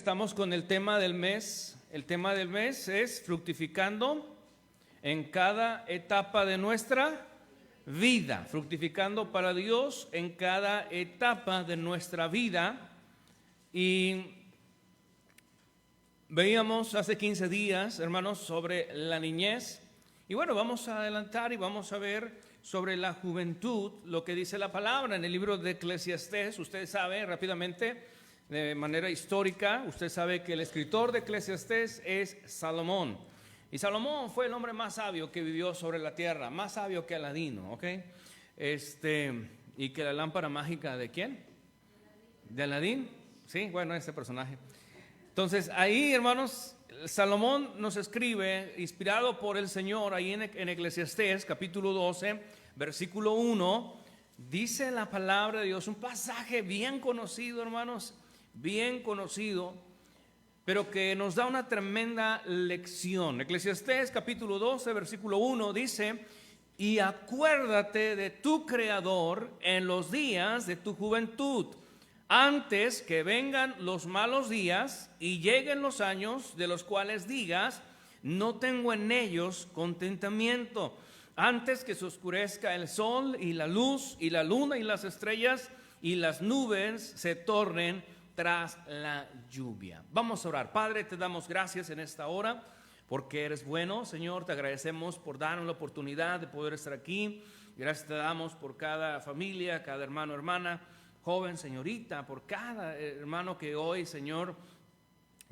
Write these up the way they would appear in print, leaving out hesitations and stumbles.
Estamos con el tema del mes. El tema del mes es fructificando en cada etapa de nuestra vida. Fructificando para Dios en cada etapa de nuestra vida. Y veíamos hace 15 días, hermanos, sobre la niñez. Y bueno, vamos a adelantar y vamos a ver sobre la juventud, lo que dice la palabra en el libro de Eclesiastés. Usted sabe rápidamente, de manera histórica, usted sabe que el escritor de Eclesiastés es Salomón. Y Salomón fue el hombre más sabio que vivió sobre la tierra, más sabio que Aladino, ¿ok? Y que la lámpara mágica ¿de quién? ¿De Aladín? Sí, bueno, ese personaje. Entonces, ahí, hermanos, Salomón nos escribe, inspirado por el Señor, ahí en Eclesiastés, capítulo 12, versículo 1, dice la palabra de Dios, un pasaje bien conocido, hermanos, bien conocido, pero que nos da una tremenda lección. Eclesiastés, capítulo 12, versículo 1, dice: y acuérdate de tu Creador en los días de tu juventud, antes que vengan los malos días y lleguen los años de los cuales digas, no tengo en ellos contentamiento, antes que se oscurezca el sol y la luz y la luna y las estrellas y las nubes se tornen tras la lluvia. Vamos a orar. Padre, te damos gracias en esta hora porque eres bueno, Señor. Te agradecemos por darnos la oportunidad de poder estar aquí. Gracias te damos por cada familia, cada hermano, hermana, joven, señorita, por cada hermano que hoy, Señor,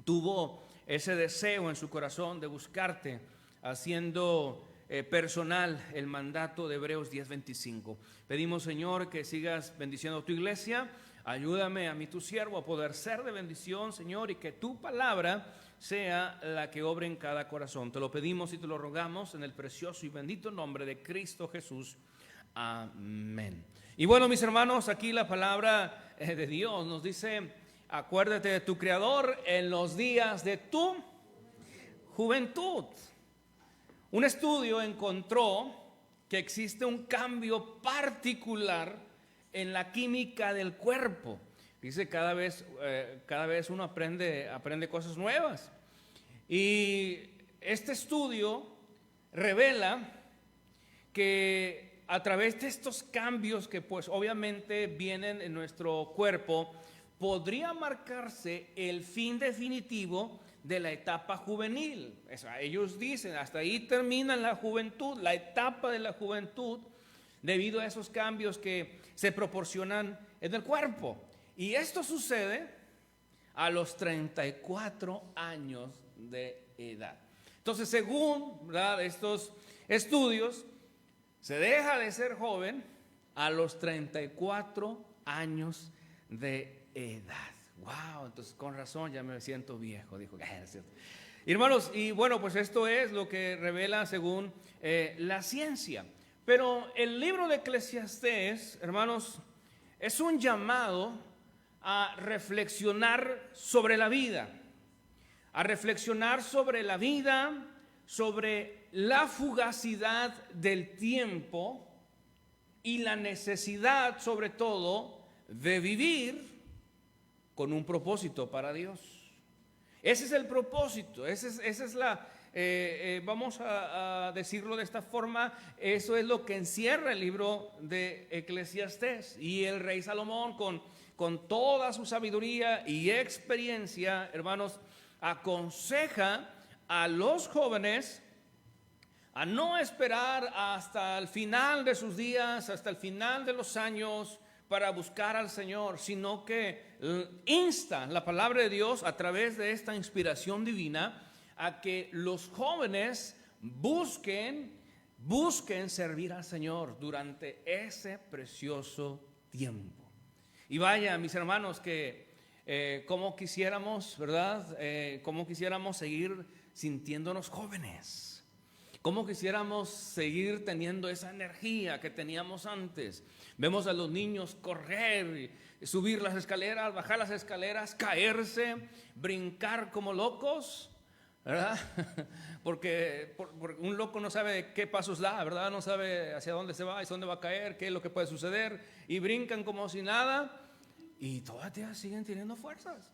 tuvo ese deseo en su corazón de buscarte, haciendo personal el mandato de Hebreos 10:25. Pedimos, Señor, que sigas bendiciendo tu iglesia. Ayúdame a mí, tu siervo, a poder ser de bendición, Señor, y que tu palabra sea la que obre en cada corazón. Te lo pedimos y te lo rogamos en el precioso y bendito nombre de Cristo Jesús. Amén. Y bueno, mis hermanos, aquí la palabra de Dios nos dice: acuérdate de tu Creador en los días de tu juventud. Un estudio encontró que existe un cambio particular en la química del cuerpo. Dice, cada vez uno aprende cosas nuevas. Y este estudio revela que a través de estos cambios que pues obviamente vienen en nuestro cuerpo, podría marcarse el fin definitivo de la etapa juvenil. Ellos dicen, hasta ahí termina la juventud, la etapa de la juventud, debido a esos cambios que se proporcionan en el cuerpo. Y esto sucede a los 34 años de edad. Entonces, según, ¿verdad?, estos estudios, se deja de ser joven a los 34 años de edad. Wow, entonces con razón ya me siento viejo, dijo. Hermanos, y bueno, pues esto es lo que revela según la ciencia. Pero el libro de Eclesiastés, hermanos, es un llamado a reflexionar sobre la vida, sobre la fugacidad del tiempo y la necesidad, sobre todo, de vivir con un propósito para Dios. Ese es el propósito, esa es la... vamos a decirlo de esta forma, eso es lo que encierra el libro de Eclesiastés. Y el rey Salomón, con toda su sabiduría y experiencia, hermanos, aconseja a los jóvenes a no esperar hasta el final de sus días, hasta el final de los años, para buscar al Señor, sino que insta la palabra de Dios a través de esta inspiración divina a que los jóvenes busquen servir al Señor durante ese precioso tiempo. Y vaya, mis hermanos, que como quisiéramos, ¿verdad? Como quisiéramos seguir sintiéndonos jóvenes. Como quisiéramos seguir teniendo esa energía que teníamos antes. Vemos a los niños correr, subir las escaleras, bajar las escaleras, caerse, brincar como locos, ¿verdad? Porque un loco no sabe qué pasos da, ¿verdad? No sabe hacia dónde se va, hacia dónde va a caer, qué es lo que puede suceder, y brincan como si nada y todavía siguen teniendo fuerzas.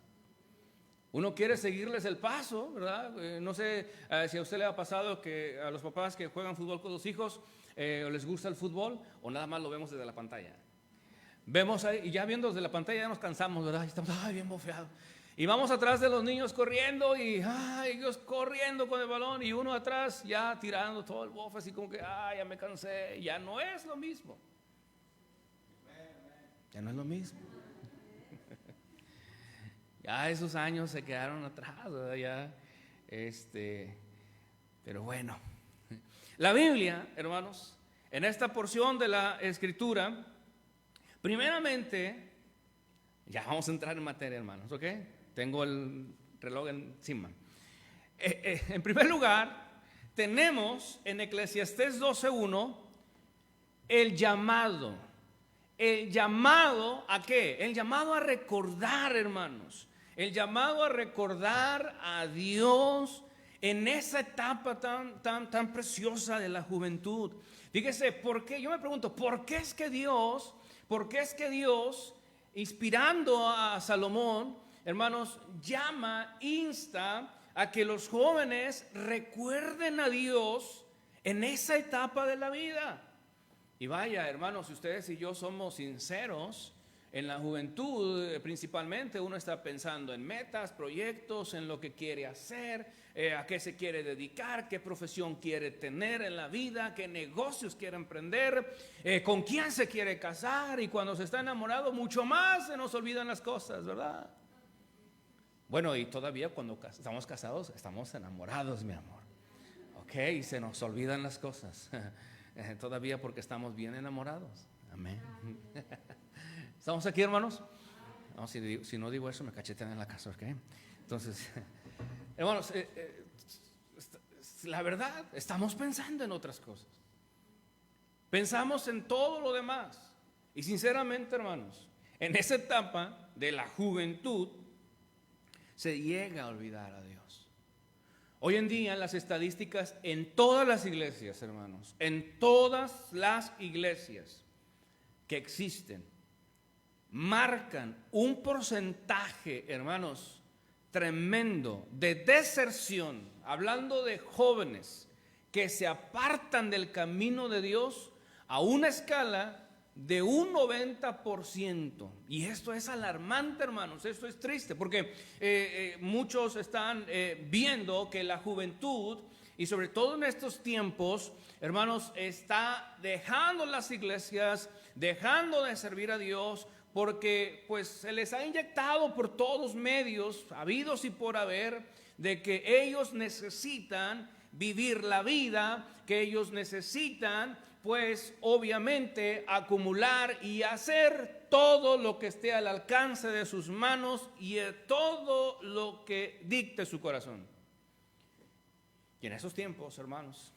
Uno quiere seguirles el paso, ¿verdad? No sé si a usted le ha pasado que a los papás que juegan fútbol con los hijos o les gusta el fútbol, o nada más lo vemos desde la pantalla. Vemos ahí, y ya viendo desde la pantalla ya nos cansamos, ¿verdad? Y estamos bien bofeados. Y vamos atrás de los niños corriendo y ellos corriendo con el balón y uno atrás ya tirando todo el bofe, así como que ya me cansé. Ya no es lo mismo. Ya no es lo mismo. Ya esos años se quedaron atrás, ¿verdad? Ya, pero bueno. La Biblia, hermanos, en esta porción de la Escritura, primeramente, ya vamos a entrar en materia, hermanos, ¿ok? Tengo el reloj encima. En primer lugar, tenemos en Eclesiastés 12:1 el llamado. ¿El llamado a qué? El llamado a recordar, hermanos. El llamado a recordar a Dios en esa etapa tan preciosa de la juventud. Fíjese, ¿por qué? Yo me pregunto, ¿por qué es que Dios, inspirando a Salomón, hermanos, insta a que los jóvenes recuerden a Dios en esa etapa de la vida? Y vaya, hermanos, si ustedes y yo somos sinceros, en la juventud principalmente uno está pensando en metas, proyectos, en lo que quiere hacer, a qué se quiere dedicar, qué profesión quiere tener en la vida, qué negocios quiere emprender, con quién se quiere casar, y cuando se está enamorado mucho más se nos olvidan las cosas, ¿verdad? Bueno, y todavía cuando estamos casados estamos enamorados, mi amor, ok, y se nos olvidan las cosas todavía porque estamos bien enamorados. Amén. ¿Estamos aquí, hermanos? No, si no digo eso me cachetean en la casa, ¿ok? Entonces, hermanos, la verdad, estamos pensando en otras cosas. Pensamos en todo lo demás. Y sinceramente, hermanos, en esa etapa de la juventud se llega a olvidar a Dios. Hoy en día las estadísticas en todas las iglesias, hermanos, en todas las iglesias que existen, marcan un porcentaje, hermanos, tremendo de deserción, hablando de jóvenes que se apartan del camino de Dios a una escala de un 90%. Y esto es alarmante, hermanos, esto es triste, porque muchos están viendo que la juventud, y sobre todo en estos tiempos, hermanos, está dejando las iglesias, dejando de servir a Dios, porque pues se les ha inyectado por todos medios, habidos y por haber, de que ellos necesitan vivir la vida, que ellos necesitan pues obviamente acumular y hacer todo lo que esté al alcance de sus manos y todo lo que dicte su corazón. Y en esos tiempos, hermanos,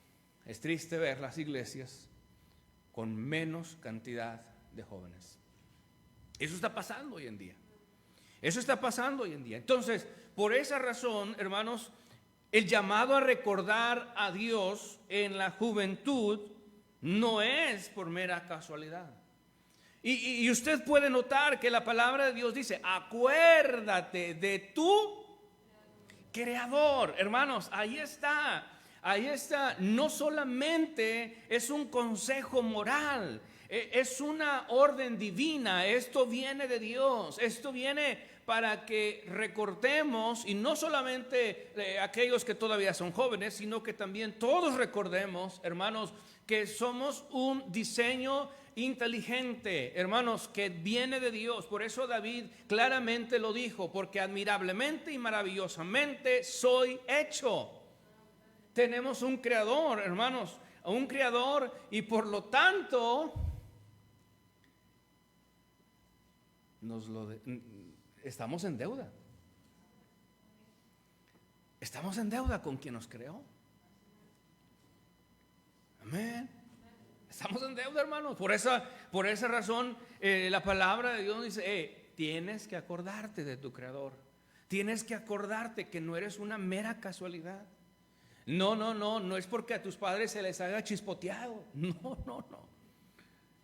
es triste ver las iglesias con menos cantidad de jóvenes. Eso está pasando hoy en día. Eso está pasando hoy en día. Entonces, por esa razón, hermanos, el llamado a recordar a Dios en la juventud no es por mera casualidad. Y usted puede notar que la palabra de Dios dice, acuérdate de tu Creador. Hermanos, ahí está. Ahí está. No solamente es un consejo moral, es una orden divina. Esto viene de Dios. Esto viene para que recordemos, y no solamente aquellos que todavía son jóvenes, sino que también todos recordemos, hermanos, que somos un diseño inteligente, hermanos, que viene de Dios. Por eso David claramente lo dijo, porque admirablemente y maravillosamente soy hecho. Tenemos un creador, hermanos, un creador, y por lo tanto estamos en deuda. Estamos en deuda con quien nos creó. Amén. Estamos en deuda, hermanos. Por esa razón, la palabra de Dios dice, tienes que acordarte de tu Creador. Tienes que acordarte que no eres una mera casualidad. No es porque a tus padres se les haga chispoteado. No.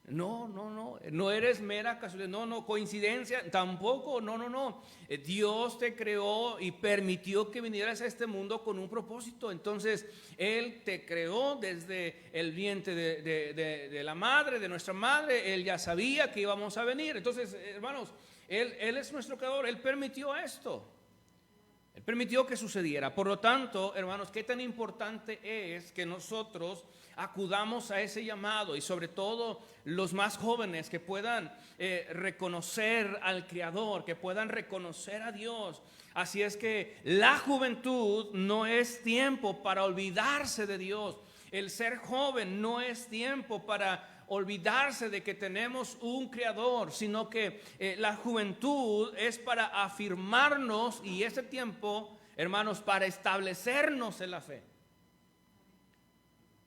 No eres mera casualidad, no, coincidencia, tampoco, no. Dios te creó y permitió que vinieras a este mundo con un propósito. Entonces, Él te creó desde el vientre de la madre, de nuestra madre. Él ya sabía que íbamos a venir. Entonces, hermanos, Él es nuestro creador, Él permitió esto. Él permitió que sucediera. Por lo tanto, hermanos, qué tan importante es que nosotros acudamos a ese llamado, y sobre todo los más jóvenes que puedan reconocer al Creador, que puedan reconocer a Dios. Así es que la juventud no es tiempo para olvidarse de Dios. El ser joven no es tiempo para olvidarse de que tenemos un Creador, sino que la juventud es para afirmarnos, y ese tiempo, hermanos, para establecernos en la fe.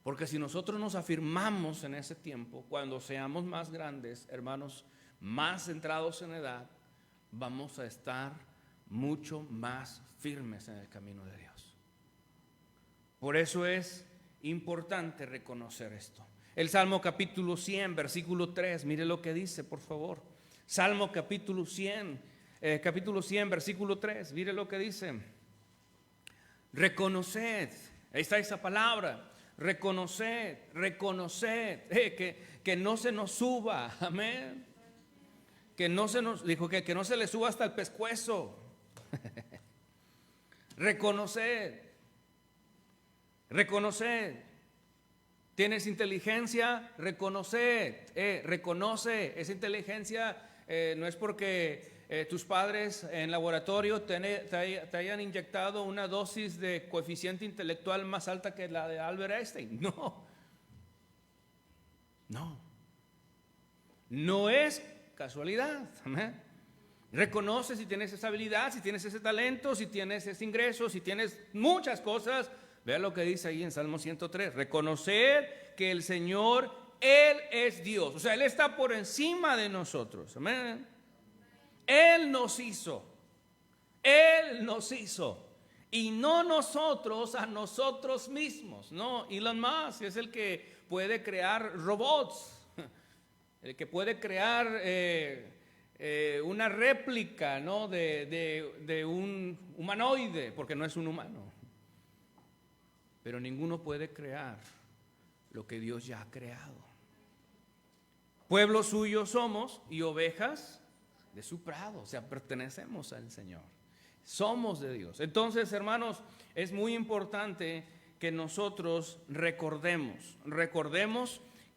Porque si nosotros nos afirmamos en ese tiempo, cuando seamos más grandes, hermanos, más centrados en edad, vamos a estar mucho más firmes en el camino de Dios. Por eso es importante reconocer esto. El Salmo capítulo 100, versículo 3, mire lo que dice, por favor. Salmo capítulo 100, versículo 3, mire lo que dice. Reconoced, ahí está esa palabra. Reconoced, que no se nos suba, amén. Que no se nos, dijo que no se le suba hasta el pescuezo. Reconoced. ¿Tienes inteligencia? Reconoced. Reconoce esa inteligencia. No es porque tus padres en laboratorio te hayan inyectado una dosis de coeficiente intelectual más alta que la de Albert Einstein. No es casualidad. Amén. Reconoce si tienes esa habilidad, si tienes ese talento, si tienes ese ingreso, si tienes muchas cosas. Vea lo que dice ahí en Salmo 103. Reconocer que el Señor, Él es Dios. O sea, Él está por encima de nosotros. Amén. Él nos hizo, y no nosotros a nosotros mismos. No, Elon Musk es el que puede crear robots, el que puede crear una réplica, ¿no? de un humanoide, porque no es un humano. Pero ninguno puede crear lo que Dios ya ha creado. Pueblo suyo somos y ovejas de su prado, o sea, pertenecemos al Señor, somos de Dios. Entonces, hermanos, es muy importante que nosotros recordemos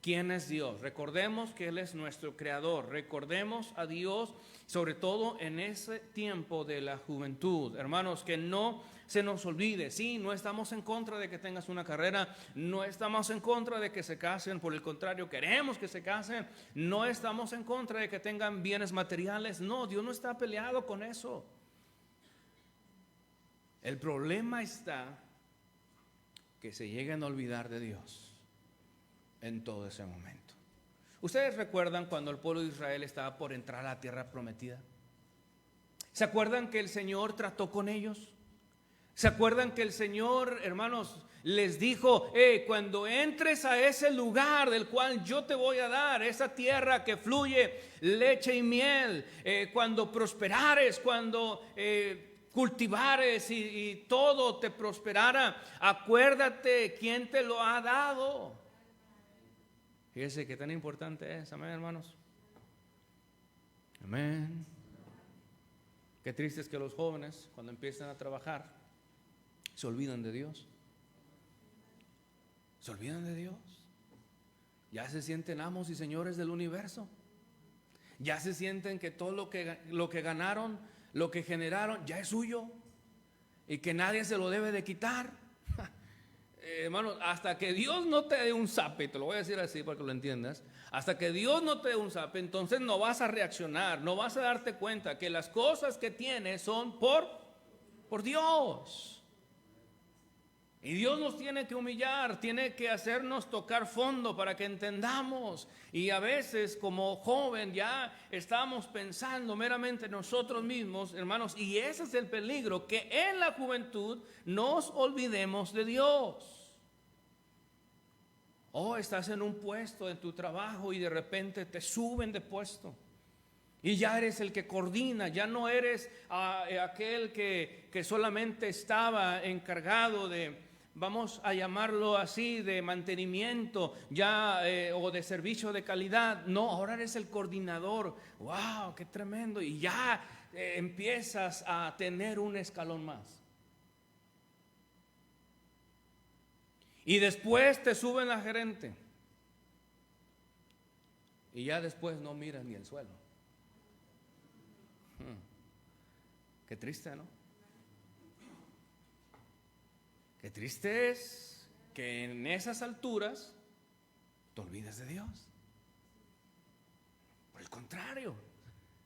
quién es Dios, recordemos que Él es nuestro Creador, recordemos a Dios, sobre todo en ese tiempo de la juventud. Hermanos, que no se nos olvide, sí, no estamos en contra de que tengas una carrera, no estamos en contra de que se casen, por el contrario, queremos que se casen, no estamos en contra de que tengan bienes materiales, no, Dios no está peleado con eso. El problema está que se lleguen a olvidar de Dios en todo ese momento. ¿Ustedes recuerdan cuando el pueblo de Israel estaba por entrar a la tierra prometida? ¿Se acuerdan que el Señor trató con ellos? ¿Se acuerdan que el Señor, hermanos, les dijo, cuando entres a ese lugar del cual yo te voy a dar, esa tierra que fluye leche y miel, cuando prosperares, cuando cultivares y todo te prosperara, acuérdate quién te lo ha dado? Fíjense qué tan importante es, amén, hermanos. Amén. Qué triste es que los jóvenes, cuando empiezan a trabajar, se olvidan de Dios. Se olvidan de Dios. Ya se sienten amos y señores del universo. Ya se sienten que todo lo que ganaron, lo que generaron, ya es suyo y que nadie se lo debe de quitar. Hermano, hasta que Dios no te dé un zape, te lo voy a decir así para que lo entiendas, hasta que Dios no te dé un zape, entonces no vas a reaccionar, no vas a darte cuenta que las cosas que tienes son por Dios. Y Dios nos tiene que humillar, tiene que hacernos tocar fondo para que entendamos. Y a veces como joven ya estamos pensando meramente nosotros mismos, hermanos, y ese es el peligro, que en la juventud nos olvidemos de Dios. Oh, estás en un puesto en tu trabajo y de repente te suben de puesto. Y ya eres el que coordina, ya no eres aquel que solamente estaba encargado de, vamos a llamarlo así, de mantenimiento ya o de servicio de calidad. No, ahora eres el coordinador. ¡Wow! ¡Qué tremendo! Y ya empiezas a tener un escalón más. Y después te suben a gerente. Y ya después no miras ni el suelo. Qué triste, ¿no? Qué triste es que en esas alturas te olvides de Dios. Por el contrario,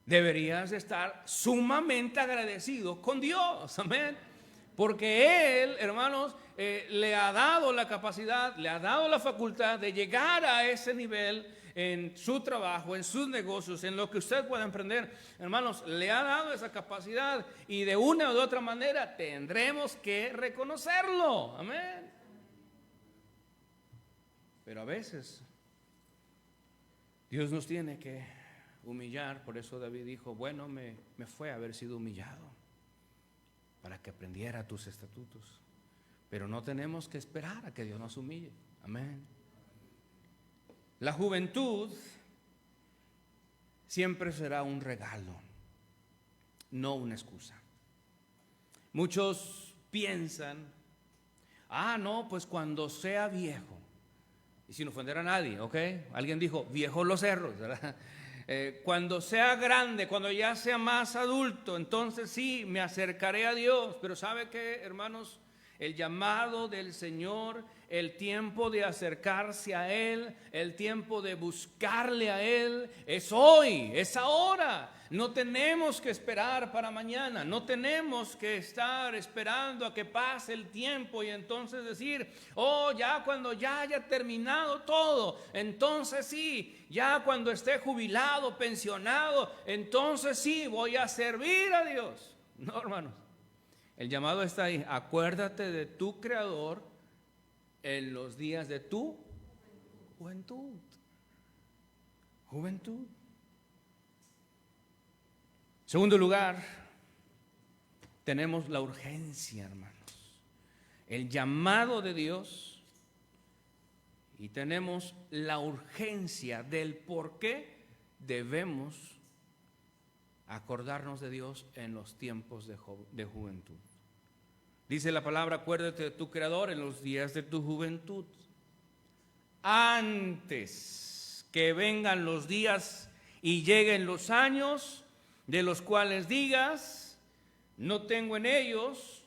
deberías estar sumamente agradecido con Dios, amén. Porque Él, hermanos, le ha dado la capacidad, le ha dado la facultad de llegar a ese nivel en su trabajo, en sus negocios, en lo que usted pueda emprender. Hermanos, le ha dado esa capacidad y de una u otra manera tendremos que reconocerlo. Amén. Pero a veces Dios nos tiene que humillar. Por eso David dijo, bueno, me fue haber sido humillado para que aprendiera tus estatutos. Pero no tenemos que esperar a que Dios nos humille. Amén. La juventud siempre será un regalo, no una excusa. Muchos piensan, no, pues cuando sea viejo, y sin ofender a nadie, ¿ok? Alguien dijo, viejos los cerros, ¿verdad? Cuando sea grande, cuando ya sea más adulto, entonces sí, me acercaré a Dios. Pero ¿sabe qué, hermanos? El llamado del Señor, el tiempo de acercarse a Él, el tiempo de buscarle a Él, es hoy, es ahora. No tenemos que esperar para mañana, no tenemos que estar esperando a que pase el tiempo y entonces decir, ya cuando ya haya terminado todo, entonces sí, ya cuando esté jubilado, pensionado, entonces sí, voy a servir a Dios. No, hermanos. El llamado está ahí. Acuérdate de tu Creador en los días de tu juventud. Juventud. Segundo lugar, tenemos la urgencia, hermanos. El llamado de Dios y tenemos la urgencia del por qué debemos acordarnos de Dios en los tiempos de juventud. Dice la palabra, acuérdate de tu Creador en los días de tu juventud, antes que vengan los días y lleguen los años de los cuales digas, no tengo en ellos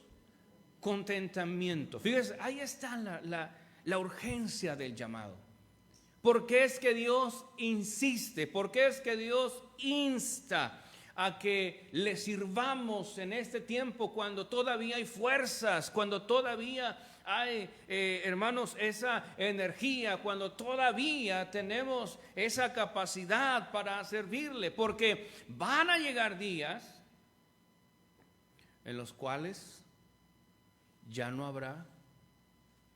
contentamiento. Fíjese, ahí está la urgencia del llamado. ¿Por qué es que Dios insiste? ¿Por qué es que Dios insta a que le sirvamos en este tiempo cuando todavía hay fuerzas, cuando todavía hay, hermanos, esa energía, cuando todavía tenemos esa capacidad para servirle? Porque van a llegar días en los cuales ya no habrá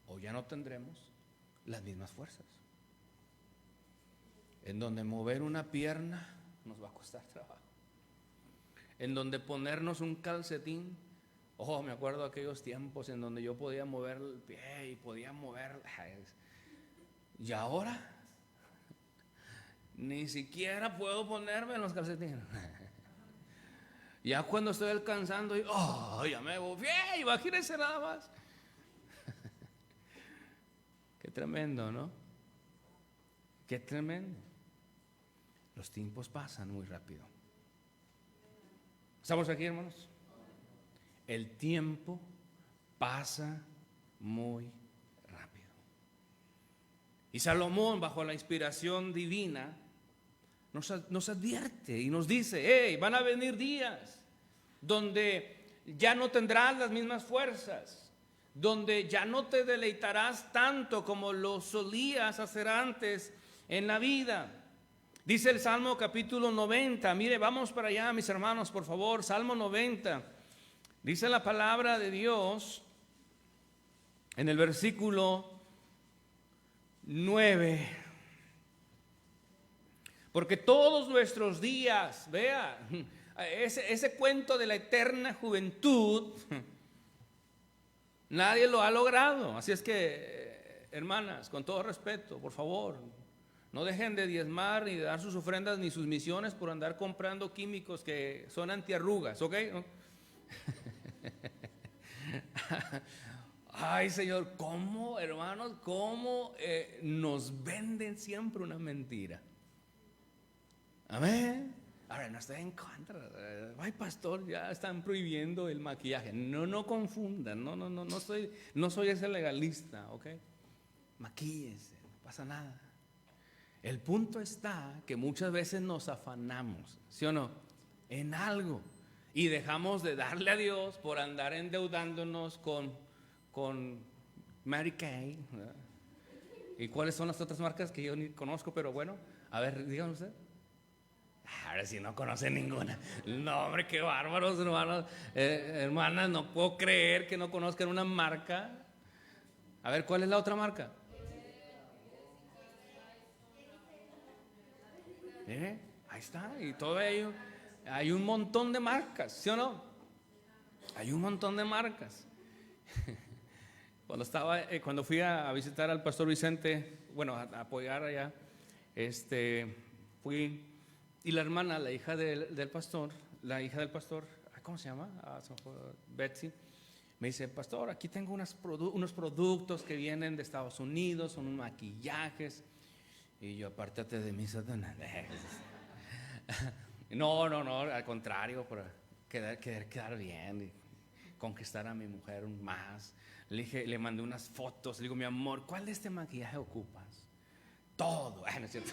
o ya no tendremos las mismas fuerzas, en donde mover una pierna nos va a costar trabajo, en donde ponernos un calcetín. Me acuerdo de aquellos tiempos en donde yo podía mover el pie y podía mover. Y ahora ni siquiera puedo ponerme los calcetines. Ya cuando estoy alcanzando, ya me voy. Imagínense nada más. Qué tremendo, ¿no? Qué tremendo. Los tiempos pasan muy rápido. ¿Estamos aquí, hermanos? El tiempo pasa muy rápido. Y Salomón, bajo la inspiración divina, nos advierte y nos dice, van a venir días donde ya no tendrás las mismas fuerzas, donde ya no te deleitarás tanto como lo solías hacer antes en la vida. Dice el Salmo capítulo 90, mire, vamos para allá, mis hermanos, por favor, Salmo 90. Dice la palabra de Dios en el versículo 9. Porque todos nuestros días, vea, ese cuento de la eterna juventud, nadie lo ha logrado. Así es que, hermanas, con todo respeto, por favor, no dejen de diezmar ni de dar sus ofrendas ni sus misiones por andar comprando químicos que son antiarrugas, ¿ok? Ay, Señor, ¿cómo, hermanos, cómo nos venden siempre una mentira? Amén. Ahora, no estoy en contra. Ay, pastor, ya están prohibiendo el maquillaje. No confundan. No soy ese legalista, ¿ok? Maquíllese, no pasa nada. El punto está que muchas veces nos afanamos, ¿sí o no? En algo. Y dejamos de darle a Dios por andar endeudándonos con Mary Kay, ¿verdad? ¿Y cuáles son las otras marcas que yo ni conozco? Pero bueno, a ver, díganme usted. Ahora sí no conocen ninguna. No, hombre, qué bárbaros, hermanos. Hermanas, no puedo creer que no conozcan una marca. A ver, ¿cuál es la otra marca? Ahí está. Y todo ello. Hay un montón de marcas, ¿sí o no? Hay un montón de marcas. Cuando fui a visitar al pastor Vicente, bueno, a apoyar allá, fui. Y la hermana, la hija del pastor, ¿cómo se llama? Betsy, me dice, pastor, aquí tengo unos productos que vienen de Estados Unidos, son unos maquillajes. Y yo, apártate de mí, Satanás. No, al contrario, para quedar bien y conquistar a mi mujer más. Le mandé unas fotos, le digo, mi amor, ¿cuál de este maquillaje ocupas? Todo. No es cierto.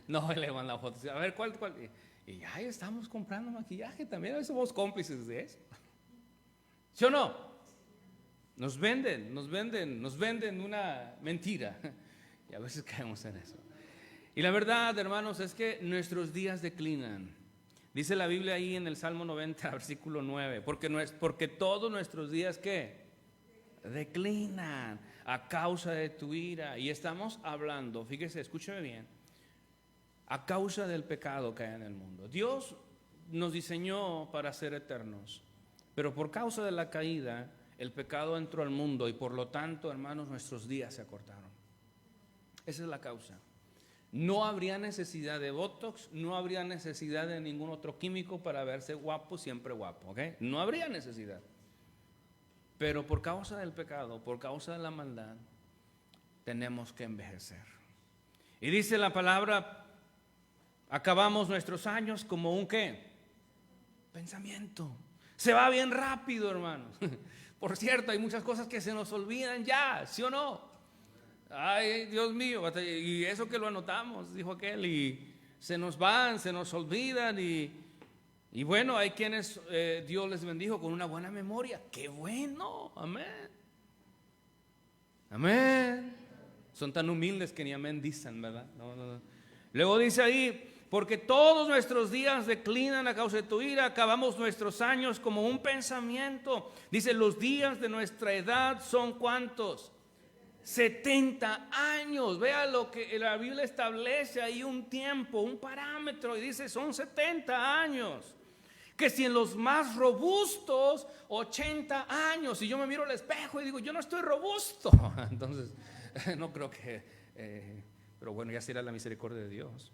No, le mandé fotos. A ver, ¿cuál? Y ya estamos comprando maquillaje también. A veces somos cómplices de eso. ¿Sí o no? Nos venden una mentira. Y a veces caemos en eso. Y la verdad, hermanos, es que nuestros días declinan. Dice la Biblia ahí en el Salmo 90, versículo 9. Porque todos nuestros días, ¿qué? Declinan a causa de tu ira. Y estamos hablando, fíjese, escúcheme bien, a causa del pecado que hay en el mundo. Dios nos diseñó para ser eternos, pero por causa de la caída, el pecado entró al mundo y por lo tanto, hermanos, nuestros días se acortaron. Esa es la causa. No habría necesidad de Botox, no habría necesidad de ningún otro químico para verse guapo, siempre guapo, ¿ok? No habría necesidad. Pero por causa del pecado, por causa de la maldad, tenemos que envejecer. Y dice la palabra, acabamos nuestros años como un ¿qué? Pensamiento. Se va bien rápido, hermanos. Por cierto, hay muchas cosas que se nos olvidan ya, ¿sí o no? Ay, Dios mío, y eso que lo anotamos, dijo aquel, y se nos van, se nos olvidan, y bueno, hay quienes Dios les bendijo con una buena memoria. ¡Qué bueno! Amén. Amén. Son tan humildes que ni amén dicen, ¿verdad? No. Luego dice ahí, porque todos nuestros días declinan a causa de tu ira, acabamos nuestros años como un pensamiento. Dice, los días de nuestra edad son ¿cuántos? 70 años. Vea lo que la Biblia establece ahí, un tiempo, un parámetro, y dice son 70 años. Que si en los más robustos 80 años, y yo me miro al espejo y digo, yo no estoy robusto. Entonces, no creo que, pero bueno, ya será la misericordia de Dios.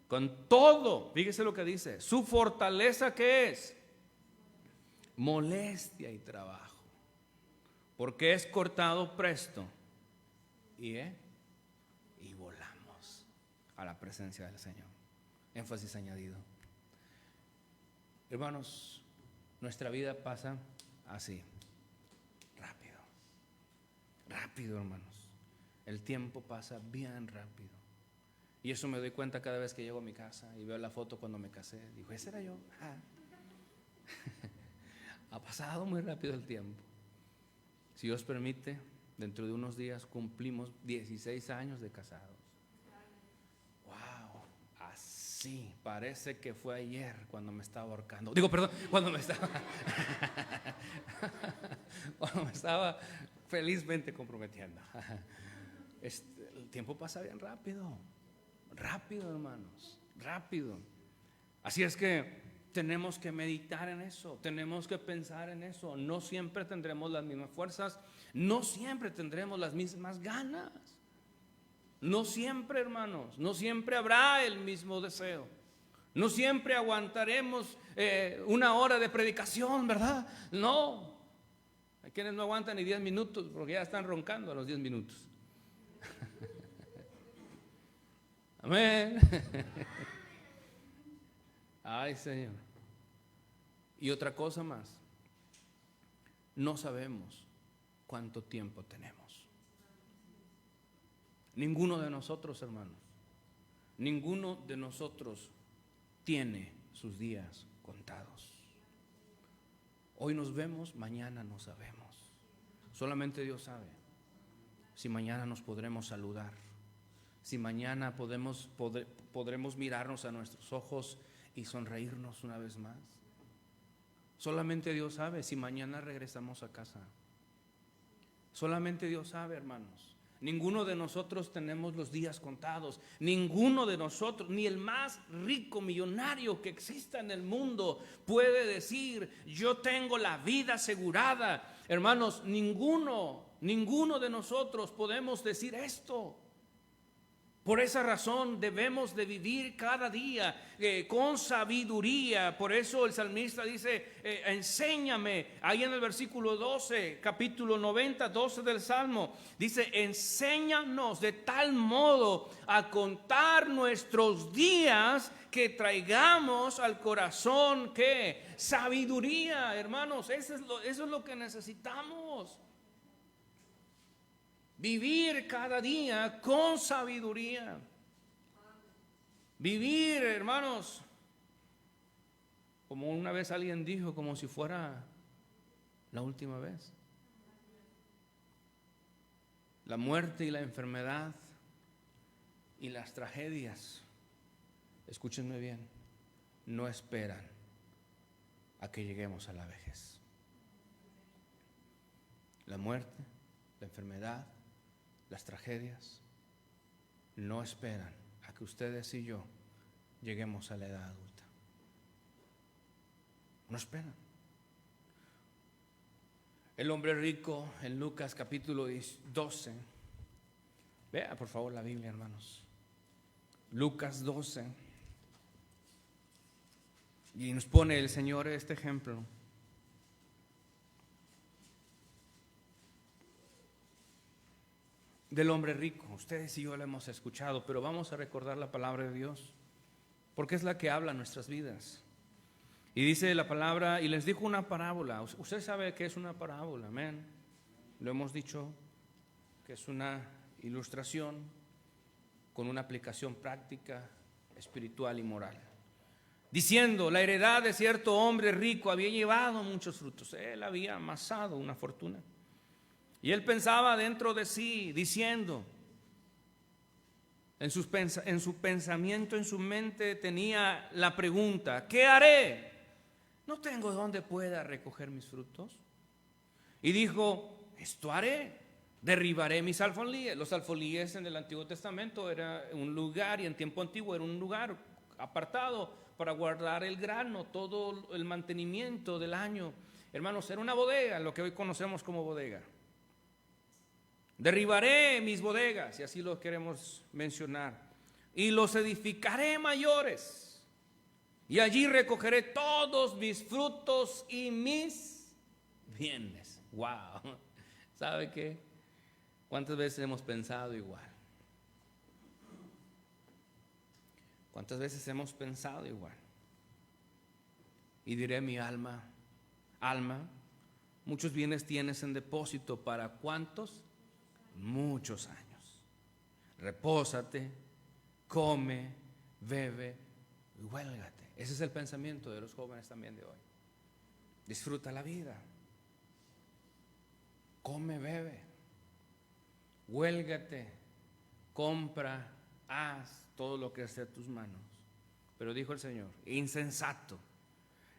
Con todo, fíjese lo que dice, su fortaleza, ¿qué es? Molestia y trabajo. Porque es cortado presto y volamos a la presencia del Señor. Énfasis añadido. Hermanos, nuestra vida pasa así, rápido, hermanos. El tiempo pasa bien rápido. Y eso me doy cuenta cada vez que llego a mi casa y veo la foto cuando me casé. Digo, ese era yo. Ha pasado muy rápido el tiempo. Si Dios permite, dentro de unos días cumplimos 16 años de casados. ¡Wow! Así, parece que fue ayer cuando me estaba ahorcando. Cuando me estaba felizmente comprometiendo. El tiempo pasa bien rápido, rápido, hermanos, rápido. Así es que tenemos que meditar en eso, tenemos que pensar en eso. No siempre tendremos las mismas fuerzas, no siempre tendremos las mismas ganas. No siempre, hermanos, no siempre habrá el mismo deseo. No siempre aguantaremos una hora de predicación, ¿verdad? No. Hay quienes no aguantan ni 10 minutos porque ya están roncando a los 10 minutos. Amén. Ay, Señor. Y otra cosa más. No sabemos cuánto tiempo tenemos. Ninguno de nosotros, hermanos, ninguno de nosotros tiene sus días contados. Hoy nos vemos, mañana no sabemos. Solamente Dios sabe si mañana nos podremos saludar, si mañana podremos mirarnos a nuestros ojos y sonreírnos una vez más. Solamente Dios sabe si mañana regresamos a casa. Solamente Dios sabe, hermanos. Ninguno de nosotros tenemos los días contados. Ninguno de nosotros, ni el más rico millonario que exista en el mundo puede decir: yo tengo la vida asegurada. Hermanos, ninguno de nosotros podemos decir esto. Por esa razón debemos de vivir cada día con sabiduría. Por eso el salmista dice: enséñame. Ahí en el versículo 12, capítulo 90, 12 del Salmo, dice: enséñanos de tal modo a contar nuestros días que traigamos al corazón ¿qué? Sabiduría. Hermanos, eso es lo que necesitamos. Vivir cada día con sabiduría. Vivir, hermanos, como una vez alguien dijo, como si fuera la última vez. La muerte y la enfermedad y las tragedias, escúchenme bien, no esperan a que lleguemos a la vejez. La muerte, la enfermedad, las tragedias no esperan a que ustedes y yo lleguemos a la edad adulta. No esperan. El hombre rico en Lucas capítulo 12. Vea por favor la Biblia, hermanos. Lucas 12. Y nos pone el Señor este ejemplo. Del hombre rico. Ustedes y yo lo hemos escuchado, pero vamos a recordar la palabra de Dios, porque es la que habla en nuestras vidas. Y dice la palabra, y les dijo una parábola. Usted sabe que es una parábola, amén. Lo hemos dicho, que es una ilustración con una aplicación práctica, espiritual y moral. Diciendo: la heredad de cierto hombre rico había llevado muchos frutos. Él había amasado una fortuna. Y él pensaba dentro de sí, diciendo, en su pensamiento, en su mente tenía la pregunta: ¿qué haré? ¿No tengo dónde pueda recoger mis frutos? Y dijo: esto haré, derribaré mis alfolíes. Los alfolíes en el Antiguo Testamento era un lugar, y en tiempo antiguo era un lugar apartado para guardar el grano, todo el mantenimiento del año. Hermanos, era una bodega, lo que hoy conocemos como bodega. Derribaré mis bodegas, y así lo queremos mencionar, y los edificaré mayores, y allí recogeré todos mis frutos y mis bienes. Wow. ¿Sabe qué? ¿Cuántas veces hemos pensado igual? ¿Cuántas veces hemos pensado igual? Y diré mi alma, muchos bienes tienes en depósito, ¿para cuántos? Muchos años. Repósate, come, bebe y huélgate. Ese es el pensamiento de los jóvenes también de hoy. Disfruta la vida. Come, bebe, huélgate, compra, haz todo lo que esté a tus manos. Pero dijo el Señor: insensato,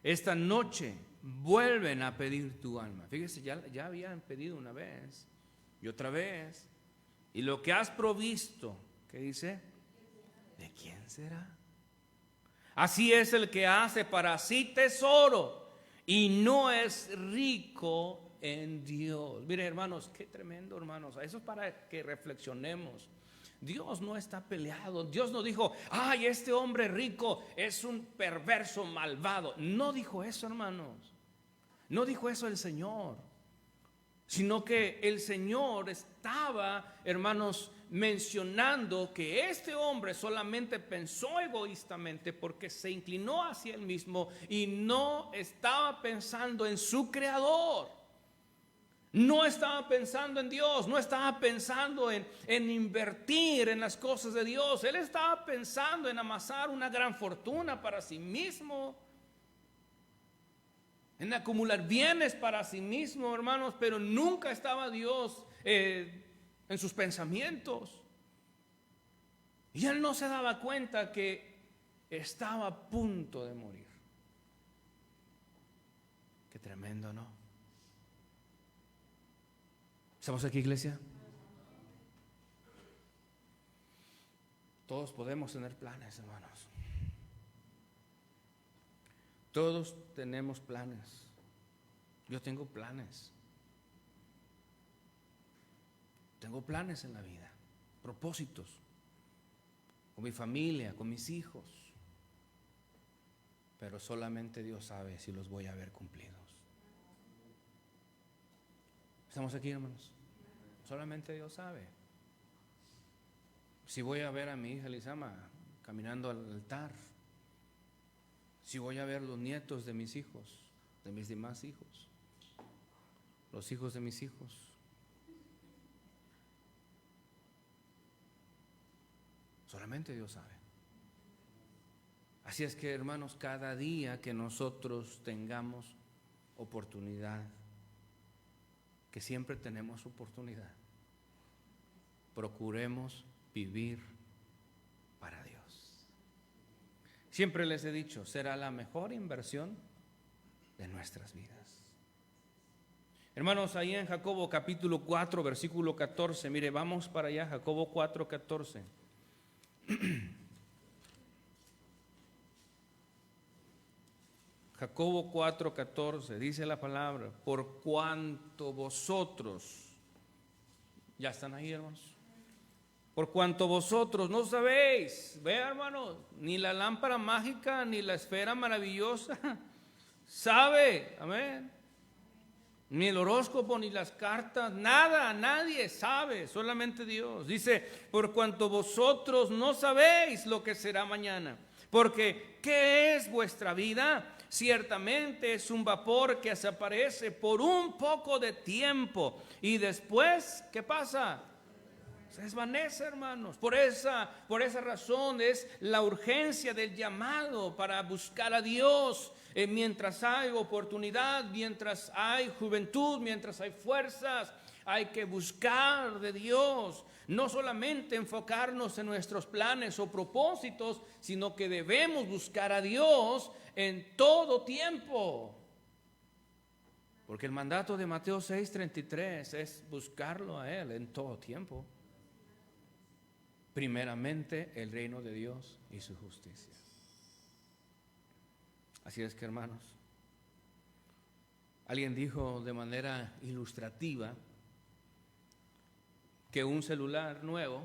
esta noche vuelven a pedir tu alma. Fíjese, ya habían pedido una vez. y otra vez. Y lo que has provisto, ¿qué dice? ¿De quién será? Así es el que hace para sí tesoro y no es rico en Dios. Miren, hermanos, qué tremendo, hermanos. Eso es para que reflexionemos. Dios no está peleado. Dios no dijo, ay, este hombre rico es un perverso malvado. No dijo eso, hermanos. No dijo eso el Señor, sino que el Señor estaba, hermanos, mencionando que este hombre solamente pensó egoístamente porque se inclinó hacia él mismo y no estaba pensando en su Creador. No estaba pensando en Dios, no estaba pensando en invertir en las cosas de Dios. Él estaba pensando en amasar una gran fortuna para sí mismo, en acumular bienes para sí mismo, hermanos, pero nunca estaba Dios en sus pensamientos. Y él no se daba cuenta que estaba a punto de morir. Qué tremendo, ¿no? ¿Estamos aquí, iglesia? Todos podemos tener planes, hermanos. Todos tenemos planes. Yo tengo planes. Tengo planes en la vida, propósitos, con mi familia, con mis hijos. Pero solamente Dios sabe si los voy a ver cumplidos. ¿Estamos aquí, hermanos? Solamente Dios sabe. Si voy a ver a mi hija Lizama caminando al altar, si voy a ver los nietos de mis hijos, de mis demás hijos, los hijos de mis hijos. Solamente Dios sabe. Así es que, hermanos, cada día que nosotros tengamos oportunidad, que siempre tenemos oportunidad, procuremos vivir para Dios. Siempre les he dicho, será la mejor inversión de nuestras vidas. Hermanos, ahí en Jacobo capítulo 4, versículo 14, mire, vamos para allá, Jacobo 4, 14. Jacobo 4, 14, dice la palabra, por cuanto vosotros, ya están ahí, hermanos, por cuanto vosotros no sabéis, vea, hermanos, ni la lámpara mágica, ni la esfera maravillosa sabe, amén, ni el horóscopo, ni las cartas, nada, nadie sabe, solamente Dios. Dice, por cuanto vosotros no sabéis lo que será mañana, porque ¿qué es vuestra vida? Ciertamente es un vapor que desaparece por un poco de tiempo y después, ¿qué pasa? Se desvanece, hermanos. Por esa razón es la urgencia del llamado para buscar a Dios mientras hay oportunidad, mientras hay juventud, mientras hay fuerzas. Hay que buscar de Dios, no solamente enfocarnos en nuestros planes o propósitos, sino que debemos buscar a Dios en todo tiempo. Porque el mandato de Mateo 6:33 es buscarlo a Él en todo tiempo. Primeramente el reino de Dios y su justicia. Así es que, hermanos, alguien dijo de manera ilustrativa que un celular nuevo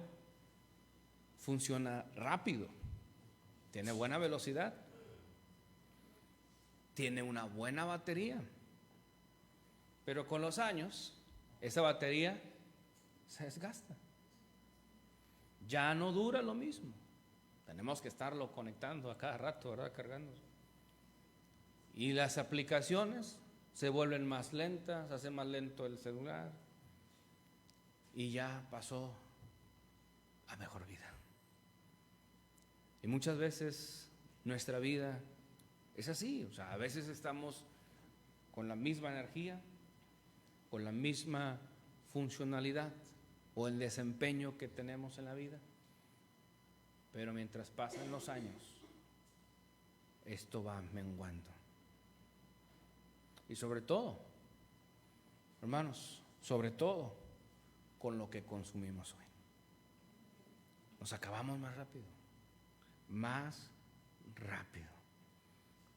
funciona rápido, tiene buena velocidad, tiene una buena batería, pero con los años esa batería se desgasta. Ya no dura lo mismo. Tenemos que estarlo conectando a cada rato, ¿verdad? Cargándose. Y las aplicaciones se vuelven más lentas, hace más lento el celular. Y ya pasó a mejor vida. Y muchas veces nuestra vida es así. O sea, a veces estamos con la misma energía, con la misma funcionalidad o el desempeño que tenemos en la vida. Pero mientras pasan los años, esto va menguando. Y sobre todo, hermanos, sobre todo, con lo que consumimos hoy. Nos acabamos más rápido, más rápido.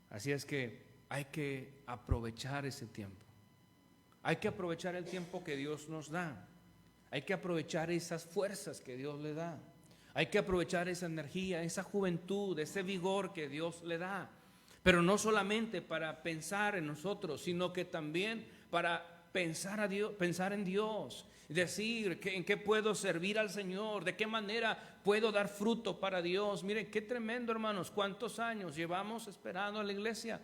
Así es que hay que aprovechar ese tiempo. Hay que aprovechar el tiempo que Dios nos da. Hay que aprovechar esas fuerzas que Dios le da. Hay que aprovechar esa energía, esa juventud, ese vigor que Dios le da. Pero no solamente para pensar en nosotros, sino que también para pensar en Dios, decir en qué puedo servir al Señor, de qué manera puedo dar fruto para Dios. Miren qué tremendo, hermanos, cuántos años llevamos esperando a la iglesia.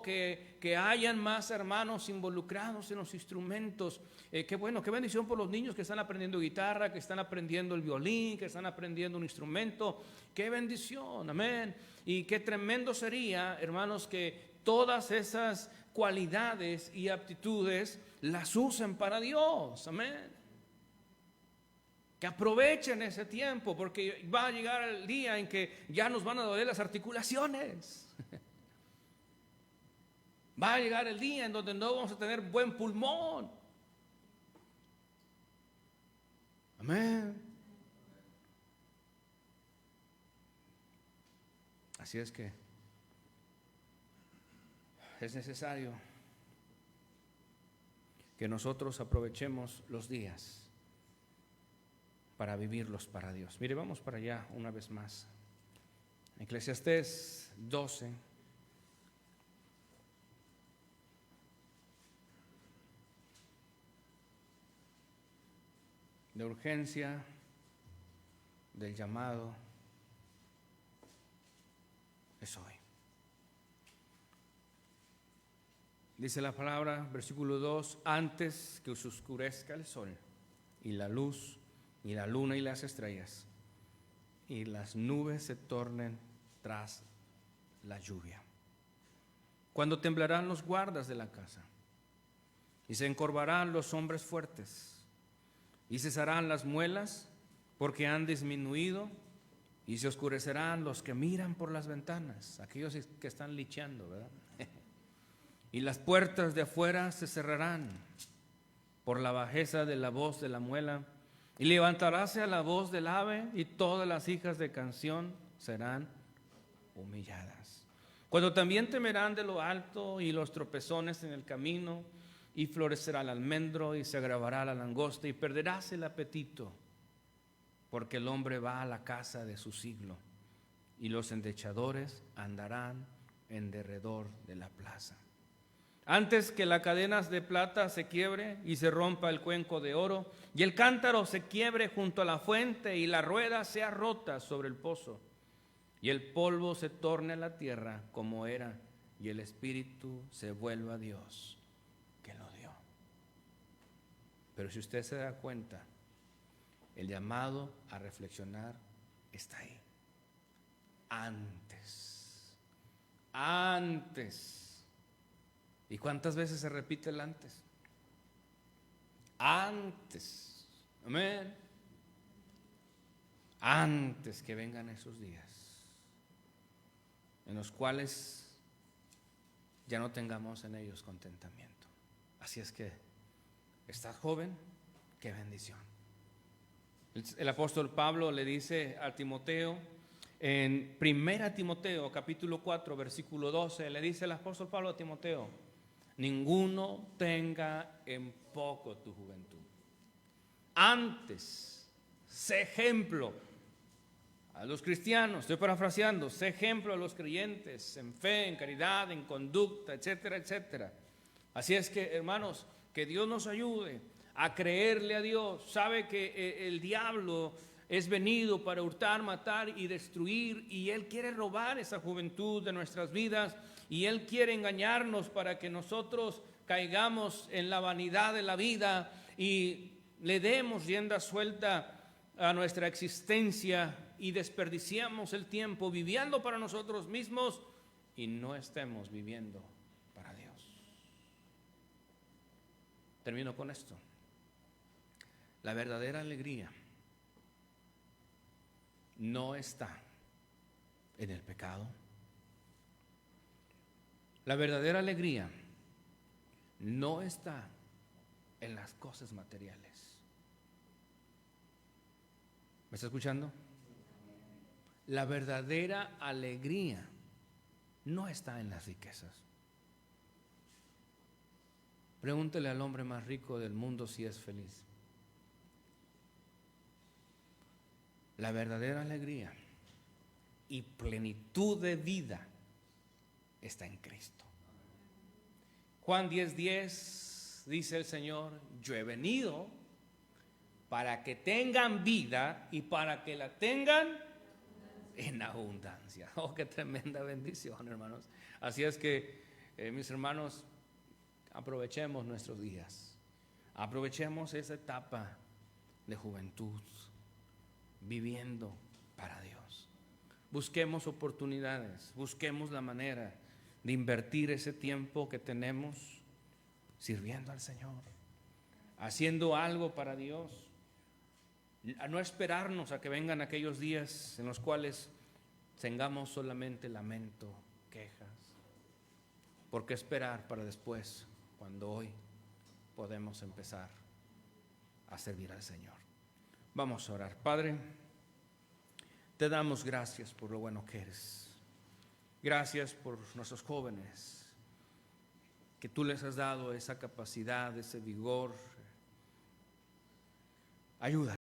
Que hayan más hermanos involucrados en los instrumentos. Qué bueno, qué bendición por los niños que están aprendiendo guitarra, que están aprendiendo el violín, que están aprendiendo un instrumento. Qué bendición, amén. Y qué tremendo sería, hermanos, que todas esas cualidades y aptitudes las usen para Dios, amén. Que aprovechen ese tiempo, porque va a llegar el día en que ya nos van a doler las articulaciones. Va a llegar el día en donde no vamos a tener buen pulmón. Amén. Así es que es necesario que nosotros aprovechemos los días para vivirlos para Dios. Mire, vamos para allá una vez más. Eclesiastés 12. De urgencia, del llamado, es hoy. Dice la palabra, versículo 2, antes que se oscurezca el sol y la luz y la luna y las estrellas y las nubes se tornen tras la lluvia. Cuando temblarán los guardas de la casa y se encorvarán los hombres fuertes y cesarán las muelas porque han disminuido y se oscurecerán los que miran por las ventanas, aquellos que están licheando, ¿verdad? Y las puertas de afuera se cerrarán por la bajeza de la voz de la muela, y levantaráse a la voz del ave, y todas las hijas de canción serán humilladas. Cuando también temerán de lo alto y los tropezones en el camino, y florecerá el almendro, y se agravará la langosta, y perderás el apetito, porque el hombre va a la casa de su siglo, y los endechadores andarán en derredor de la plaza. Antes que la cadena de plata se quiebre y se rompa el cuenco de oro, y el cántaro se quiebre junto a la fuente, y la rueda sea rota sobre el pozo, y el polvo se torne a la tierra como era, y el espíritu se vuelva a Dios que lo dio. Pero si usted se da cuenta, el llamado a reflexionar está ahí. Antes. ¿Y cuántas veces se repite el antes? Antes. Amén. Antes que vengan esos días en los cuales ya no tengamos en ellos contentamiento. Así es que, ¿estás joven? ¡Qué bendición! El apóstol Pablo le dice a Timoteo, en 1 Timoteo capítulo 4 versículo 12, le dice el apóstol Pablo a Timoteo: ninguno tenga en poco tu juventud. Antes, sé ejemplo a los cristianos, estoy parafraseando, sé ejemplo a los creyentes en fe, en caridad, en conducta, etcétera, etcétera. Así es que, hermanos, que Dios nos ayude a creerle a Dios. Sabe que el diablo es venido para hurtar, matar y destruir, y él quiere robar esa juventud de nuestras vidas, y él quiere engañarnos para que nosotros caigamos en la vanidad de la vida y le demos rienda suelta a nuestra existencia y desperdiciamos el tiempo viviendo para nosotros mismos y no estemos viviendo para Dios. Termino con esto. La verdadera alegría no está en el pecado. La verdadera alegría no está en las cosas materiales. ¿Me está escuchando? La verdadera alegría no está en las riquezas. Pregúntele al hombre más rico del mundo si es feliz. La verdadera alegría y plenitud de vida está en Cristo. Juan 10:10 dice el Señor: yo he venido para que tengan vida y para que la tengan en abundancia. Oh, qué tremenda bendición, hermanos. Así es que, mis hermanos, aprovechemos nuestros días, aprovechemos esa etapa de juventud, viviendo para Dios. Busquemos oportunidades, busquemos la manera de invertir ese tiempo que tenemos sirviendo al Señor, haciendo algo para Dios. A no esperarnos a que vengan aquellos días en los cuales tengamos solamente lamento, quejas. ¿Por qué esperar para después, cuando hoy podemos empezar a servir al Señor? Vamos a orar. Padre, te damos gracias por lo bueno que eres. Gracias por nuestros jóvenes, que tú les has dado esa capacidad, ese vigor. Ayúdanos.